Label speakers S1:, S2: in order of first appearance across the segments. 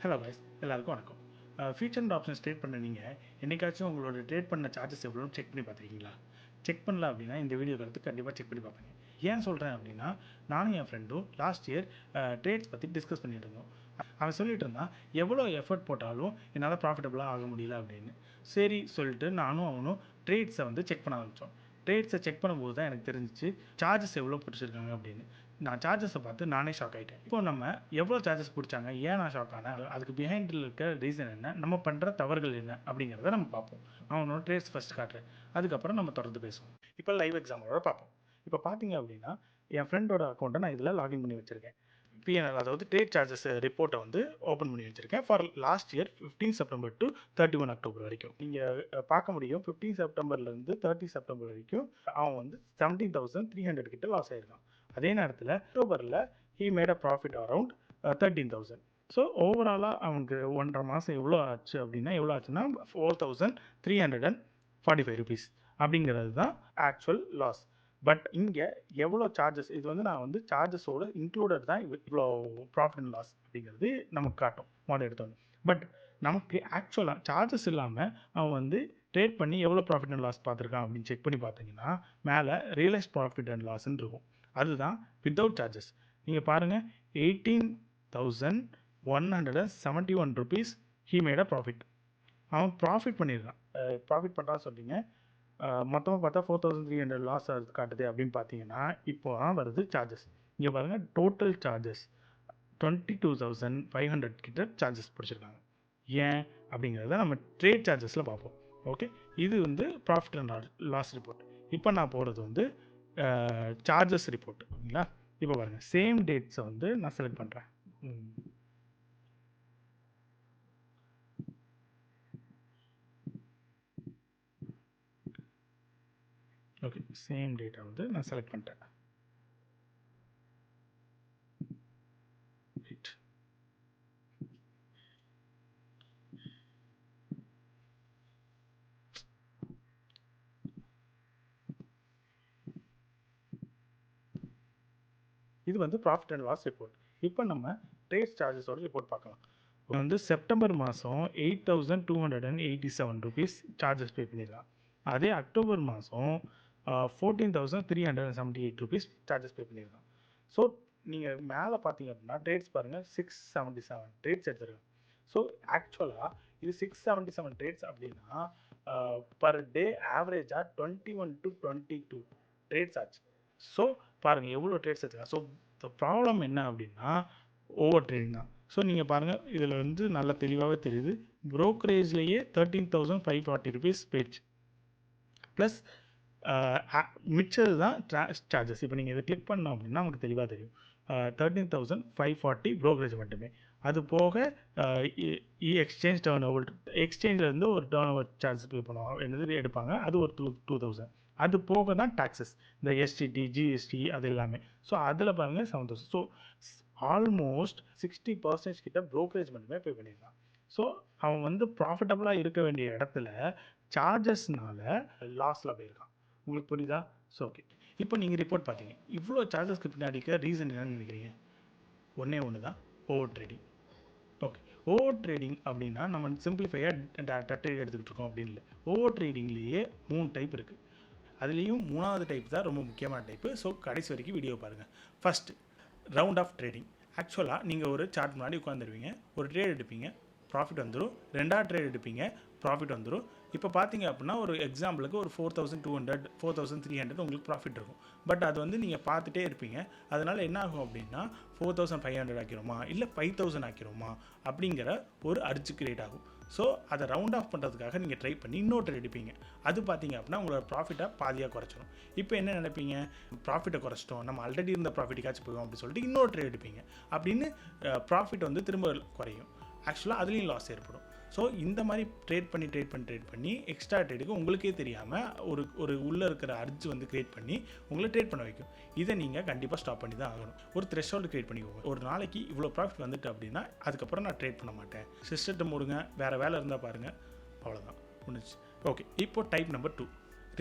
S1: Hello guys, எல்லாருக்கும் வணக்கம். Future and options trade பண்ண நீங்கள் என்னைக்காச்சும் உங்களோட ட்ரேட் பண்ண சார்ஜஸ் எவ்வளோன்னு செக் பண்ணி பார்த்துருக்கீங்களா? செக் பண்ணல அப்படின்னா இந்த வீடியோ கருத்து கண்டிப்பாக செக் பண்ணி பார்ப்பேங்க. ஏன் சொல்கிறேன் அப்படின்னா, நானும் என் ஃப்ரெண்டும் லாஸ்ட் இயர் ட்ரேட்ஸ் பற்றி டிஸ்கஸ் பண்ணிட்டு இருந்தோம். அவன் சொல்லிட்டு இருந்தான், எவ்வளோ எஃபர்ட் போட்டாலும் என்னால் ப்ராஃபிட்டபுளாக ஆக முடியல அப்படின்னு. சரி சொல்லிட்டு நானும் அவனும் ட்ரேட்ஸை வந்து செக் பண்ண ஆரம்பித்தோம். ட்ரேட்ஸை செக் பண்ணும்போது தான் எனக்கு தெரிஞ்சிச்சு சார்ஜஸ் எவ்வளோ பிடிச்சிருக்காங்க அப்படின்னு. நான் சார்ஜஸை பார்த்து நானே ஷாக் ஆகிட்டேன். இப்போ நம்ம எவ்வளோ சார்ஜஸ் பிடிச்சாங்க, ஏன் நான் ஷாக் ஆனேன், அதுக்கு பிஹைண்டில் இருக்க ரீசன் என்ன, நம்ம பண்ணுற தவறுகள் என்ன அப்படிங்கிறத நம்ம பார்ப்போம். அவனோட ட்ரேட்ஸ் ஃபஸ்ட் காட்டுறேன், அதுக்கப்புறம் நம்ம தொடர்ந்து பேசுவோம். இப்போ லைவ் எக்ஸாம்பிளோட பார்ப்போம். இப்போ பார்த்தீங்க அப்படின்னா, என் ஃப்ரெண்டோட அக்கௌண்ட்டை நான் இதில் லாகின் பண்ணி வச்சுருக்கேன். பிஎன்எல், அதாவது ட்ரேட் சார்ஜஸ் ரிப்போர்ட்டை வந்து ஓப்பன் பண்ணி வச்சுருக்கேன் for last year 15 September to 31 October வரைக்கும். நீங்கள் பார்க்க முடியும், 15 செப்டம்பர்லேருந்து 30 செப்டம்பர் வரைக்கும் அவன் வந்து 17,300 கிட்ட லாஸ் ஆகிருக்கான். அதே நேரத்தில் அக்டோபரில் he made a profit around 13,000. So ஓவராலாக அவனுக்கு 1.5 மாதம் எவ்வளோ ஆச்சு அப்படின்னா, எவ்வளோ ஆச்சுன்னா 4,345 ருபீஸ் அப்படிங்கிறது தான் ஆக்சுவல் லாஸ். பட் இங்கே எவ்வளோ சார்ஜஸ், இது வந்து நான் வந்து சார்ஜஸோட இன்க்ளூடட் தான் இவ்வளோ ப்ராஃபிட் அண்ட் லாஸ் அப்படிங்கிறது நமக்கு காட்டும் மாடல் எடுத்தோன்னு. பட் நமக்கு ஆக்சுவலாக சார்ஜஸ் இல்லாமல் அவன் வந்து ட்ரேட் பண்ணி எவ்வளோ ப்ராஃபிட் அண்ட் லாஸ் பார்த்துருக்கான் அப்படின்னு செக் பண்ணி பார்த்தீங்கன்னா, மேலே ரியலைஸ் ப்ராஃபிட் அண்ட் லாஸ்ன்னு இருக்கும். அதுதான் வித்தவுட் சார்ஜஸ். நீங்கள் பாருங்கள், 18,171 rupees he made a profit. அவன் ப்ராஃபிட் பண்ணியிருக்கான். ப்ராஃபிட் பண்ணுறான்னு சொல்லிங்க, மொத்தமாக பார்த்தா 4,300 லாஸ் காட்டுது அப்படின்னு பார்த்தீங்கன்னா, இப்போ தான் வருது சார்ஜஸ். இங்கே பாருங்கள், டோட்டல் சார்ஜஸ் 22,500 கிட்ட சார்ஜஸ் பிடிச்சிருக்காங்க. ஏன் அப்படிங்கிறத நம்ம ட்ரேட் சார்ஜஸில் பார்ப்போம். ஓகே, இது வந்து ப்ராஃபிட் அண்ட் லாஸ் ரிப்போர்ட். இப்போ நான் போகிறது வந்து சார்ஜஸ் ரிப்போர்ட். ஓகேங்களா? இப்போ பாருங்கள், சேம் டேட்ஸை வந்து நான் செலக்ட் பண்ணுறேன். ஓகே, சேம் டேட்டை வந்து நான் செலக்ட் பண்ணிட்டேன். ரைட், இது வந்து ப்ராஃபிட் அண்ட் லாஸ் ரிப்போர்ட். இப்போ நம்ம ட்ரேட் சார்ஜஸோட ரிப்போர்ட் பார்க்கலாம். வந்து செப்டம்பர் மாதம் 8,287 ருபீஸ் சார்ஜஸ் பே பண்ணிடலாம். அதே அக்டோபர் மாதம் 14,378 ருபீஸ் சார்ஜஸ் பே பண்ணிடலாம். ஸோ நீங்கள் மேலே பார்த்தீங்க அப்படின்னா ட்ரேட்ஸ் பாருங்கள், 677 ட்ரேட்ஸ் எடுத்துருக்காங்க. ஸோ ஆக்சுவலாக இது 677 ட்ரேட்ஸ் அப்படின்னா பர் டே ஆவரேஜாக 21 to 22 ட்ரேட்ஸ் ஆச்சு. ஸோ பாருங்கள் எவ்வளோ ட்ரேட்ஸ் எடுத்துருக்காங்க. ஸோ த ப்ராப்ளம் என்ன அப்படின்னா ஓவர் ட்ரேடிங் தான். ஸோ நீங்கள் பாருங்கள், இதில் வந்து நல்லா தெளிவாகவே தெரியுது, ப்ரோக்கரேஜ்லேயே 13,540 ருபீஸ் போயிடுச்சு. ப்ளஸ் மிச்சது தான் சார்ஜஸ். இப்போ நீங்கள் இதை கிளிக் பண்ணோம் அப்படின்னா நமக்கு தெளிவாக தெரியும், 13,540 ப்ரோக்கரேஜ் மட்டுமே. அது போக எக்ஸ்சேஞ்ச் டர்ன் ஓவர், எக்ஸ்சேஞ்சிலேருந்து ஒரு டர்ன் ஓவர் சார்ஜ் பே பண்ணுவாங்க, என்னது எடுப்பாங்க, அது ஒரு 2,000. அது போக தான் டாக்ஸஸ், இந்த எஸ்டிடி, ஜிஎஸ்டி, அது எல்லாமே. ஸோ அதில் பாருங்கள் 7,000. ஸோ ஆல்மோஸ்ட் 60% கிட்ட ப்ரோக்கரேஜ் மட்டுமே பே பண்ணியிருக்கான். ஸோ அவன் வந்து ப்ராஃபிட்டபுளாக இருக்க வேண்டிய இடத்துல சார்ஜஸ்னால லாஸில் போயிருக்கான். உங்களுக்கு புரியுதா? ஸோ ஓகே, இப்போ நீங்கள் ரிப்போர்ட் பார்த்தீங்க, இவ்வளோ சார்ஜஸ்க்கு பின்னாடி இருக்க ரீசன் என்னன்னு நினைக்கிறீங்க? ஒன்றே ஒன்று தான், over trading. Okay, over trading அப்படின்னா நம்ம சிம்பிளிஃபையாக ட்ரேட் எடுத்துக்கிட்டு இருக்கோம் அப்படின்னு இல்லை. ஓவர் ட்ரேடிங்லேயே 3 டைப் இருக்குது. அதுலேயும் 3வது டைப் தான் ரொம்ப முக்கியமான டைப்பு. ஸோ கடைசி வரைக்கும் வீடியோ பாருங்கள். First, round of trading. ஆக்சுவலாக நீங்கள் ஒரு சார்ட் முன்னாடி உட்காந்துருவீங்க, ஒரு ட்ரேட் எடுப்பீங்க, ப்ராஃபிட் வந்துடும். 2வது ட்ரேட் எடுப்பீங்க, ப்ராஃபிட் வந்துடும். இப்போ பார்த்தீங்க அப்படின்னா ஒரு எக்ஸாம்பிளுக்கு ஒரு 4,200, 4,300 உங்களுக்கு ப்ராஃபிட் இருக்கும். பட் அது வந்து நீங்கள் பார்த்துட்டே இருப்பீங்க. அதனால் என்ன ஆகும் அப்படின்னா 4,500 ஆக்கிரோமா இல்லை 5,000 ஆக்கிரோமா அப்படிங்கிற ஒரு அர்ஜு கிரியேட் ஆகும். ஸோ அதை ரவுண்ட் ஆஃப் பண்ணுறதுக்காக நீங்கள் ட்ரை பண்ணி இன்னொரு ட்ரேட் எடுப்பீங்க. அது பார்த்தீங்க அப்படின்னா உங்களோட ப்ராஃபிட்டை பாதியாக குறைச்சிடும். இப்போ என்ன நினைப்பீங்க, ப்ராஃபிட்டை குறைச்சிட்டோம், நம்ம ஆல்ரெடி இருந்த ப்ராஃபிட்டுக்காச்சும் போயிடும் அப்படின்னு சொல்லிட்டு இன்னொரு ட்ரேட் எடுப்பீங்க. அப்படின்னு ப்ராஃபிட் வந்து திரும்ப குறையும். ஆக்சுவலாக அதுலேயும் லாஸ் ஏற்படும். ஸோ இந்த மாதிரி ட்ரேட் பண்ணி எக்ஸ்ட்ரா ட்ரேடுக்கு உங்களுக்கே தெரியாமல் ஒரு உள்ளே இருக்கிற அர்ஜ் வந்து க்ரியேட் பண்ணி உங்களை ட்ரேட் பண்ண வைக்கும். இதை நீங்கள் கண்டிப்பாக ஸ்டாப் பண்ணி தான் ஆகணும். ஒரு த்ரெஷ்ஹோல்டு க்ரியேட் பண்ணிக்கோங்க. ஒரு நாளைக்கு இவ்வளோ ப்ராஃபிட் வந்துட்டு அப்படின்னா அதுக்கப்புறம் நான் ட்ரேட் பண்ண மாட்டேன், சிஸ்டத்தை மூடுங்க, வேறு வேலை இருந்தால் பாருங்கள், அவ்வளோதான் முடிஞ்சு. ஓகே, இப்போ type number 2,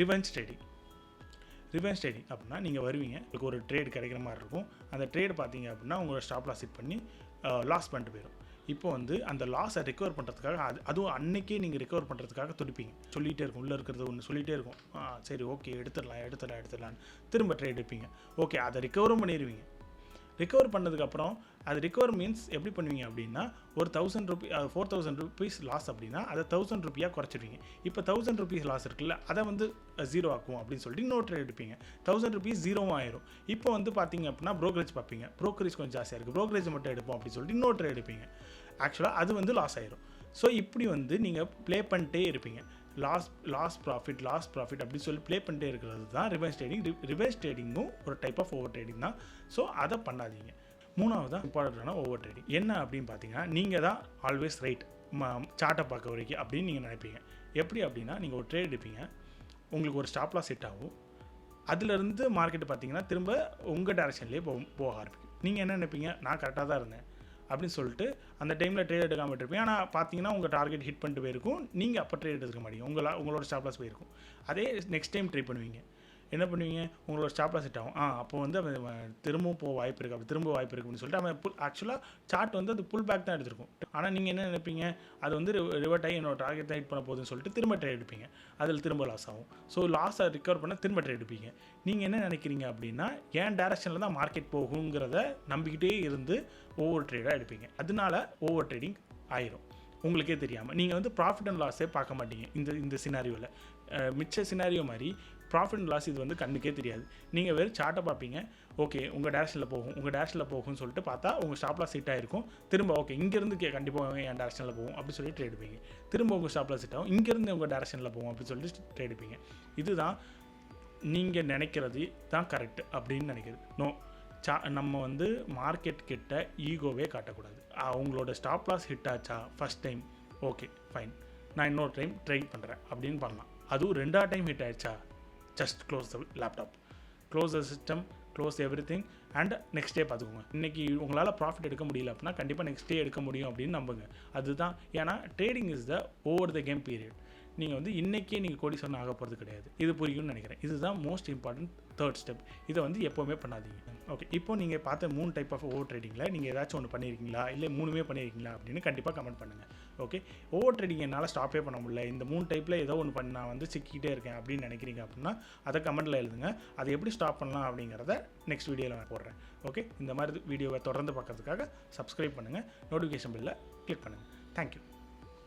S1: revenge trading. Revenge trading அப்படின்னா நீங்கள் வருவீங்க, உங்களுக்கு ஒரு ட்ரேட் கிடைக்கிற மாதிரி இருக்கும். அந்த ட்ரேட் பார்த்தீங்க அப்படின்னா உங்களோட ஸ்டாப் லாஸ் செட் பண்ணி லாஸ் பண்ணிட்டு போயிடும். இப்போ வந்து அந்த லாஸை ரெக்கவர் பண்ணுறதுக்காக அதுவும் அன்னைக்கே நீங்கள் ரெக்கவர் பண்ணுறதுக்காக துடிப்பீங்க. சொல்லிகிட்டே இருக்கும், உள்ளே இருக்கிறது ஒன்று சொல்லிகிட்டே இருக்கும். சரி ஓகே எடுத்துடலான்னு திரும்ப ட்ரேட் எடுப்பீங்க. ஓகே, அதை ரெக்கவரும் பண்ணிடுவீங்க. ரெக்கவர் பண்ணதுக்கப்புறம் அது ரெக்கவர் மீன்ஸ் எப்படி பண்ணுவீங்க அப்படின்னா, ஒரு 1000 ரூபீஸ் 4000 ரூபீஸ் லாஸ் அப்படின்னா அதை 1000 ரூபியாக குறைச்சிடுவீங்க. இப்போ 1000 ரூபீஸ் லாஸ் இருக்குல்ல, அதை வந்து 0 ஆக்கும் அப்படின்னு சொல்லிட்டு இன்னொரு ட்ரேட் எடுப்பீங்க. 1000 ரூபீஸ் 0 ஆயிரும். இப்போ வந்து பார்த்தீங்க அப்படின்னா ப்ரோக்கரேஜ் பார்ப்பீங்க. ப்ரோக்கரேஜ் கொஞ்சம் ஜாஸ்தியாக இருக்குது, ப்ரோக்கரேஜ் மட்டும் எடுப்போம் அப்படின்னு சொல்லிட்டு இன்னொரு ட்ரேட் எடுப்பீங்க. ஆக்சுவலாக அது வந்து லாஸ் ஆயிரும். ஸோ இப்படி வந்து நீங்கள் ப்ளே பண்ணிட்டே இருப்பீங்க. லாஸ் ப்ராஃபிட் அப்படின்னு சொல்லி ப்ளே பண்ணிட்டே இருக்கிறது தான் ரிவர்ஸ் ட்ரேடிங். ரிவர்ஸ் ட்ரேடிங்கும் ஒரு டைப் ஆஃப் ஓவர் ட்ரேடிங் தான். ஸோ அதை பண்ணாதீங்க. மூணாவது தான் இம்பார்ட்டண்டான ஓவர் ட்ரேடிங் என்ன அப்படின்னு பார்த்தீங்கன்னா, நீங்கள் தான் ஆல்வேஸ் ரைட் சார்ட்டை பார்க்க வரைக்கும் அப்படின்னு நீங்கள் நினைப்பீங்க. எப்படி அப்படின்னா, நீங்கள் ஒரு ட்ரேட் எடுப்பீங்க, உங்களுக்கு ஒரு ஸ்டாப் லாஸ் செட் ஆகும். அதுலேருந்து மார்க்கெட்டு பார்த்தீங்கன்னா திரும்ப உங்கள் டேரக்ஷன்லேயே போக ஆரம்பிக்கும். நீங்கள் என்ன நினைப்பீங்க, நான் கரெக்டாக தான் இருந்தேன் அப்படின்னு சொல்லிட்டு அந்த டைமில் ட்ரேட் எடுக்காமல் இருப்பீங்க. ஆனால் பார்த்தீங்கன்னா உங்கள் டார்கெட் ஹிட் பண்ணிட்டு போயிருக்கும். நீங்கள் அப்போ ட்ரேட் எடுக்க மாட்டீங்க, உங்களோட ஸ்டாப் லாஸ் போயிருக்கும். அதே நெக்ஸ்ட் டைம் ட்ரை பண்ணுவீங்க. என்ன பண்ணுவீங்க, உங்களோட ஸ்டாப் லாஸ் செட் ஆகும். அப்போ வந்து அவன் திரும்பவும் போக வாய்ப்பு இருக்குது, அப்படி திரும்ப வாய்ப்பு இருக்குது அப்படின்னு சொல்லிட்டு அவன் ஆக்சுவலாக சார்ட் வந்து அது புல் பேக் தான் எடுத்திருக்கும். ஆனால் நீங்கள் என்ன நினைப்பீங்க, அது வந்து ரிவர்ட் ஆகி என்னோட டார்கெட் தான் ஹிட் பண்ண போகுதுன்னு சொல்லிட்டு திரும்ப ட்ரேட் எடுப்பீங்க. அதில் திரும்ப லாஸ் ஆகும். ஸோ லாஸை ரிகவர் பண்ண திரும்ப ட்ரேட் எடுப்பீங்க. நீங்கள் என்ன நினைக்கிறீங்க அப்படின்னா, ஏன் டேரக்ஷனில் தான் மார்க்கெட் போகுங்கிறத நம்பிக்கிட்டே இருந்து ஓவர் ட்ரேடாக எடுப்பீங்க. அதனால ஓவர் ட்ரேடிங் ஆயிரும் உங்களுக்கே தெரியாமல். நீங்கள் வந்து ப்ராஃபிட் அண்ட் லாஸே பார்க்க மாட்டீங்க. இந்த சினாரியோவில் மிச்ச சினாரியோ மாதிரி ப்ராஃபிட் அண்ட் லாஸ் இது வந்து கண்ணுக்கே தெரியாது. நீங்கள் வெறும் சார்ட்டை பார்ப்பீங்க. ஓகே, உங்கள் டேரக்ஷனில் போகும்னு சொல்லிட்டு பார்த்தா உங்கள் ஸ்டாப் லாஸ் ஹிட் ஆகிருக்கும். திரும்ப ஓகே இங்கேருந்து கண்டிப்பாக என் டேரக்ஷனில் போகும் அப்படின்னு சொல்லி ட்ரேட் எடுப்பீங்க. திரும்ப உங்கள் ஸ்டாப் லாஸ் ஹிட் ஆகும், இங்கேருந்து உங்கள் டேரக்ஷனில் போகும் அப்படின்னு சொல்லிட்டு ட்ரேட் எடுப்பீங்க. இதுதான் நீங்கள் நினைக்கிறது தான் கரெக்ட் அப்படின்னு நினைக்கிறது. நம்ம வந்து மார்க்கெட் கிட்ட ஈகோவே காட்டக்கூடாது. அவங்களோட ஸ்டாப் லாஸ் ஹிட் ஆச்சா ஃபஸ்ட் டைம், ஓகே ஃபைன், நான் இன்னொரு டைம் ட்ரை பண்ணுறேன் அப்படின்னு பண்ணலாம். அதுவும் 2ஆவது டைம் ஹிட் ஆயிடுச்சா, just close the laptop, close the system, close everything and next day பார்த்துக்கோங்க. இன்றைக்கி உங்களால் ப்ராஃபிட் எடுக்க முடியல அப்படின்னா கண்டிப்பாக நெக்ஸ்ட் டே எடுக்க முடியும் அப்படின்னு நம்புங்க. அதுதான், ஏன்னா trading is the over the game period. நீங்கள் வந்து இன்றைக்கே நீங்கள் கோடீஸ்வரன் ஆக போகிறது கிடையாது. இது புரியும்னு நினைக்கிறேன். இதுதான் மோஸ்ட் இம்பார்ட்டன்ட் தேர்ட் ஸ்டெப். இதை வந்து எப்போவுமே பண்ணாதீங்க. ஓகே, இப்போ நீங்கள் பார்த்த 3 டைப் ஆஃப் ஓவர் ட்ரேடிங்கில் நீங்கள் ஏதாச்சும் ஒன்று பண்ணியிருக்கீங்களா, இல்லை 3மே பண்ணியிருக்கீங்களா அப்படின்னு கண்டிப்பாக கமெண்ட் பண்ணுங்கள். ஓகே, ஓவர் ட்ரேடிங் என்னால் ஸ்டாப்பே பண்ண முடியல, இந்த 3 டைப்பில் ஏதோ ஒன்று பண்ணி நான் வந்து சிக்கிட்டே இருக்கேன் அப்படின்னு நினைக்கிறீங்க அப்படின்னா அதை கமெண்ட்டில் எழுதுங்க. அதை எப்படி ஸ்டாப் பண்ணலாம் அப்படிங்கிறத நெக்ஸ்ட் வீடியோவில் நான் போடுறேன். ஓகே, இந்த மாதிரி வீடியோவை தொடர்ந்து பார்க்கறதுக்காக சப்ஸ்கிரைப் பண்ணுங்கள், நோட்டிஃபிகேஷன் பெல்லை கிளிக் பண்ணுங்கள். தேங்க்யூ.